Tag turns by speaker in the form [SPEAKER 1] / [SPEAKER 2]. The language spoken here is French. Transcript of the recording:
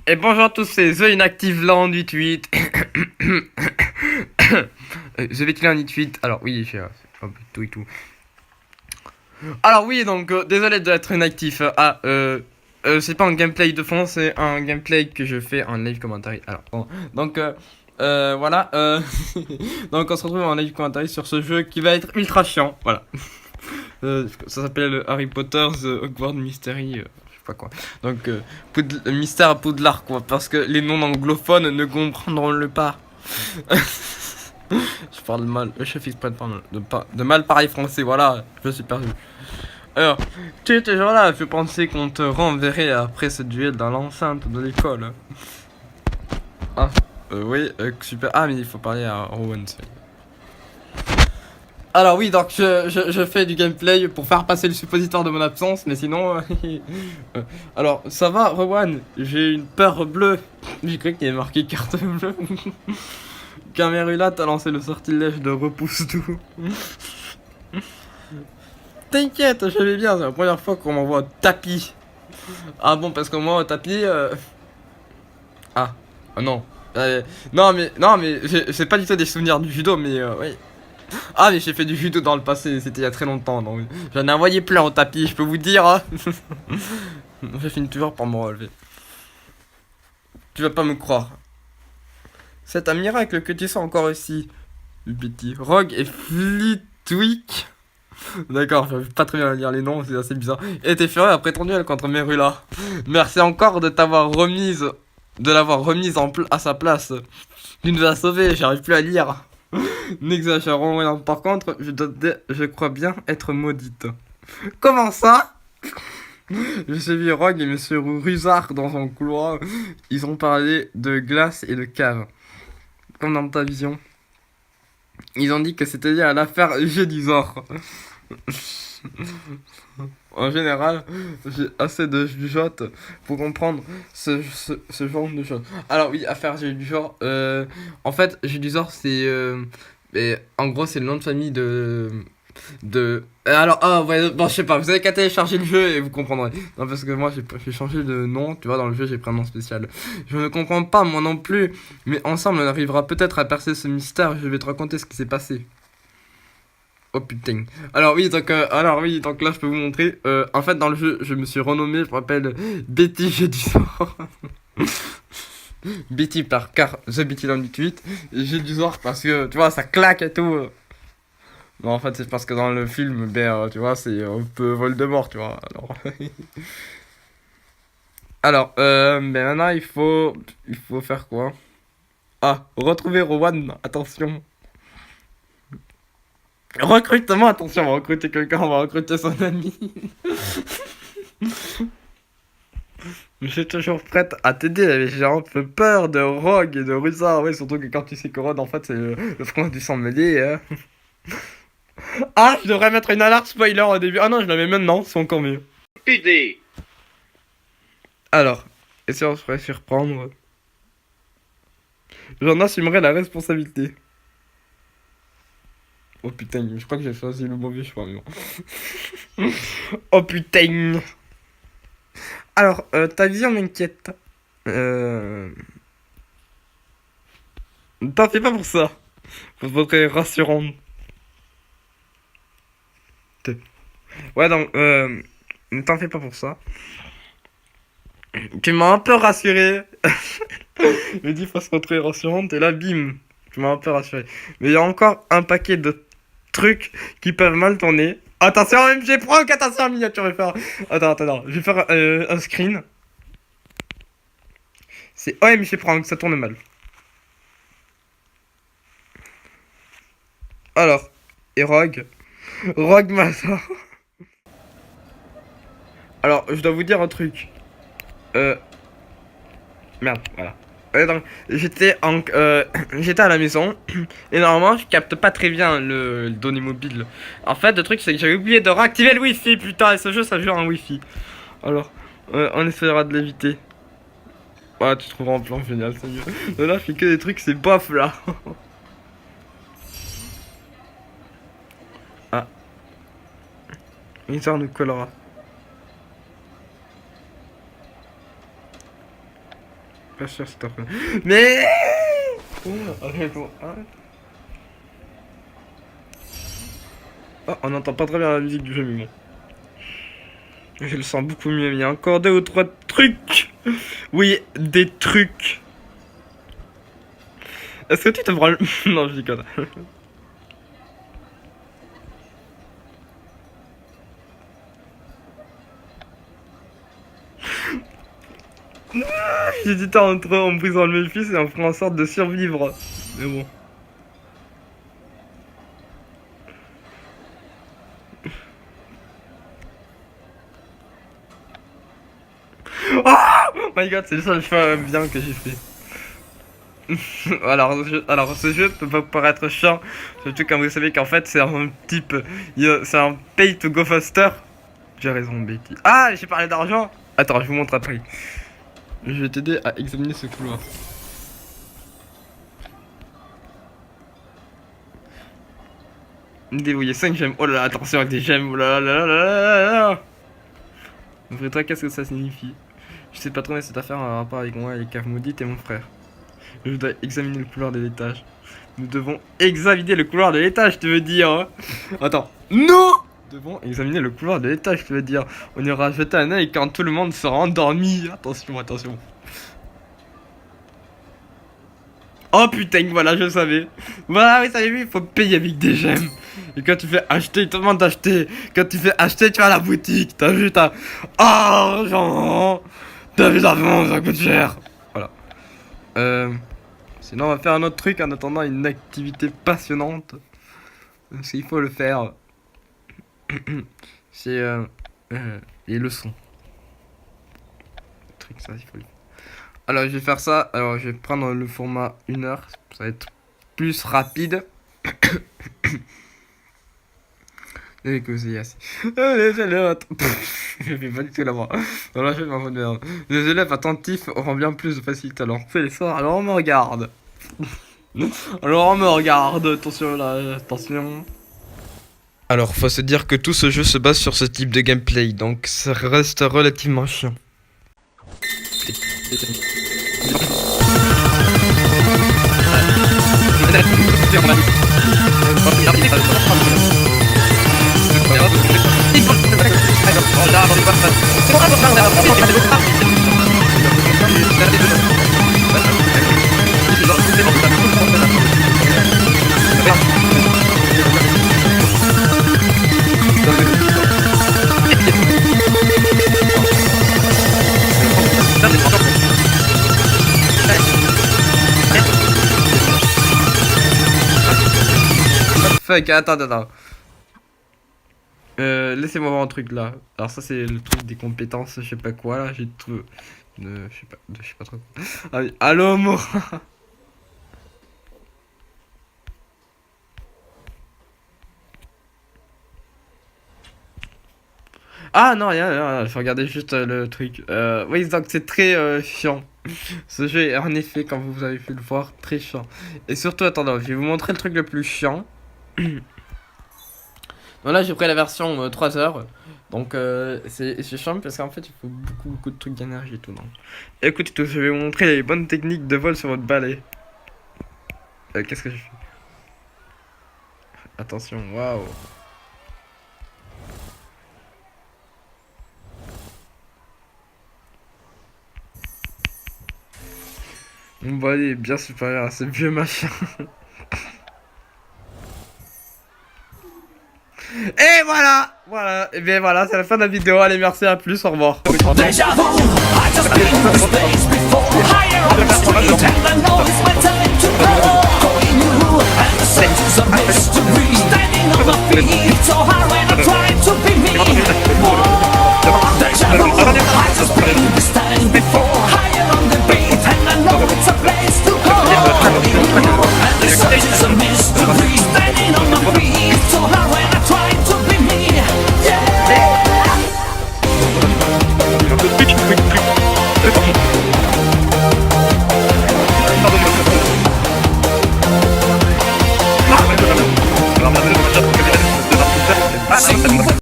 [SPEAKER 1] Et bonjour à tous, c'est The Inactive Land 88. The Vétile 88. Alors oui, j'ai tout et tout. Alors oui, donc désolé d'être inactif. C'est pas un gameplay de fond, c'est un gameplay que je fais en live commentary. Alors bon, donc voilà. Donc on se retrouve en live commentary sur ce jeu qui va être ultra chiant. Voilà. Ça s'appelle Harry Potter The Hogwarts Mystery. Je sais pas quoi. Donc mystère à Poudlard quoi, parce que les non anglophones ne comprendront le pas. Je parle mal, je fais exprès de mal parler français, voilà, je suis perdu. Alors, tu es toujours là, je pensais qu'on te renverrait après ce duel dans l'enceinte de l'école. Ah, oui, super. Ah, mais il faut parler à Rowan. Alors oui, donc je fais du gameplay pour faire passer le suppositoire de mon absence, mais sinon... alors, ça va, Rowan? J'ai une peur bleue. J'ai cru qu'il y avait marqué carte bleue. Camerula t'a lancé le sortilège de repousse tout. T'inquiète, je vais bien, c'est la première fois qu'on m'envoie au tapis. Ah bon, parce que moi au tapis... Ah, non. Non mais c'est pas du tout des souvenirs du judo, mais oui. Ah mais j'ai fait du judo dans le passé, c'était il y a très longtemps, donc j'en ai envoyé plein au tapis, je peux vous dire. Hein. Je finis toujours par me relever. Tu vas pas me croire. C'est un miracle que tu sois encore ici, petit. Rogue et Flitwick. D'accord, je vais pas très bien lire les noms, c'est assez bizarre. Et t'es furieux après ton duel contre Merula. Merci encore de t'avoir remise, de l'avoir remise à sa place. Tu nous as sauvés, j'arrive plus à lire. N'exagérons rien. Par contre, je crois bien être maudite. Comment ça? J'ai vu Rogue et Monsieur Rusard dans son couloir. Ils ont parlé de glace et de cave. Comme dans ta vision. Ils ont dit que c'était lié à l'affaire Gédisor. En général, j'ai assez de jugeote pour comprendre ce genre de choses. Alors oui, affaire Gédisor. En fait, Gédisor, c'est... en gros, c'est le nom de famille alors, ah ouais, bon, je sais pas, vous avez qu'à télécharger le jeu et vous comprendrez. Non, parce que moi, j'ai changé de nom, tu vois, dans le jeu, j'ai pris un nom spécial. Je ne comprends pas, moi non plus, mais ensemble, on arrivera peut-être à percer ce mystère, je vais te raconter ce qui s'est passé. Oh putain. Alors oui, donc là, je peux vous montrer. En fait, dans le jeu, je me suis renommé, je m'appelle Betty Gédisor. Betty car The Betty Land 8, et Gédisor parce que, tu vois, ça claque et tout. Non, en fait, c'est parce que dans le film, tu vois, c'est un peu Voldemort, tu vois. Maintenant, il faut faire quoi? Ah, retrouver Rowan, attention. Recrutement, attention, on va recruter quelqu'un, on va recruter son ami. Je suis toujours prête à t'aider, mais j'ai un peu peur de Rogue et de Rusard. Oui, surtout que quand tu sais que Ron, en fait, c'est le prince du sang mêlé. Hein. Ah, je devrais mettre une alerte spoiler au début. Ah non, je la mets maintenant, c'est encore mieux.
[SPEAKER 2] PD.
[SPEAKER 1] Alors, et si on se ferait surprendre? J'en assumerai la responsabilité. Oh putain, je crois que j'ai choisi le mauvais choix, mais bon. Oh putain. Alors, ta vision m'inquiète. T'en fais pas pour ça. Faut votre rassurant. Ouais, donc, ne t'en fais pas pour ça. Tu m'as un peu rassuré. Je dis, faut se retrouver rassurante, et là, bim. Tu m'as un peu rassuré. Mais il y a encore un paquet de trucs qui peuvent mal tourner. Attention, MG Prank, attention, miniature FR. Attends, je vais faire un screen. C'est OMG Prank, ça tourne mal. Alors, et Rogue Massa. Alors, je dois vous dire un truc. Merde, voilà. Donc, j'étais à la maison et normalement je capte pas très bien le données mobile. En fait, le truc c'est que j'avais oublié de réactiver le wifi, putain, et ce jeu ça joue en wifi. Alors, on essaiera de l'éviter. Ouais, tu trouveras un plan génial, c'est mieux. Là, je fais que des trucs, c'est bof là. Ah, une sorte de colora. Pas sûr c'est un peu. Mais ok, bon. Oh, on n'entend pas très bien la musique du jeu, mais bon. Je le sens beaucoup mieux. Il y a encore 2 ou 3 trucs. Oui, des trucs. Est-ce que tu te prends le... Non, je déconne. J'hésitais entre en prison le Memphis et en faisant en sorte de survivre. Mais bon. Oh my god, c'est le seul choix bien que j'ai fait. alors ce jeu peut pas paraître chiant, surtout quand vous savez qu'en fait c'est un type, c'est un pay to go faster. J'ai raison, Betty. Ah, j'ai parlé d'argent. Attends, je vous montre après. Je vais t'aider à examiner ce couloir. Déverrouiller 5 gemmes. Oh là là, attention avec des gemmes. Oh là là là là là là. Vrai toi, qu'est-ce que ça signifie? Je sais pas trop, mais cette affaire a un rapport avec moi, les caves maudites et mon frère. Je dois examiner le couloir de l'étage. Nous devons examiner le couloir de l'étage, tu veux dire hein. Attends. Non. Nous devons examiner le couloir de l'étage, tu veux dire. On ira jeter un œil quand tout le monde sera endormi. Attention, attention. Oh putain, voilà, je savais. Voilà, oui, ça y est, il faut payer avec des gemmes. Et quand tu fais acheter, il te demande d'acheter. Quand tu fais acheter, tu vas à la boutique. T'as vu ta argent. T'as vu l'argent, ça coûte cher. Voilà. Sinon, on va faire un autre truc en attendant une activité passionnante. Parce qu'il faut le faire. C'est les leçons. Le truc, ça, il faut le faire. Alors je vais faire ça, alors je vais prendre le format 1 heure, ça va être plus rapide. Et que c'est assez. Les élèves je fais pas du tout la voix. Voilà, je fais ma voix de merde. Les élèves attentifs auront bien plus de facilité. Alors on fait l'effort, alors on me regarde. Alors on me regarde, attention là, attention. Alors faut se dire que tout ce jeu se base sur ce type de gameplay, donc ça reste relativement chiant. Fuck, attends. Laissez-moi voir un truc là. Alors ça c'est le truc des compétences, je sais pas quoi là, j'ai tout... je sais pas trop. Ah oui, allô Mora. Ah non, rien, je regardais juste le truc. Oui, donc c'est très chiant. Ce jeu est en effet, comme vous avez pu le voir, très chiant. Et surtout, attendez, je vais vous montrer le truc le plus chiant. Donc là j'ai pris la version 3 heures. Donc c'est chiant parce qu'en fait il faut beaucoup de trucs d'énergie et tout. Donc. Écoutez tout, je vais vous montrer les bonnes techniques de vol sur votre balai. Qu'est-ce que je fais? Attention, waouh. Mon balai est bien supérieur à ce vieux machin. Et voilà, et bien voilà, c'est la fin de la vidéo, allez merci, à plus, au revoir.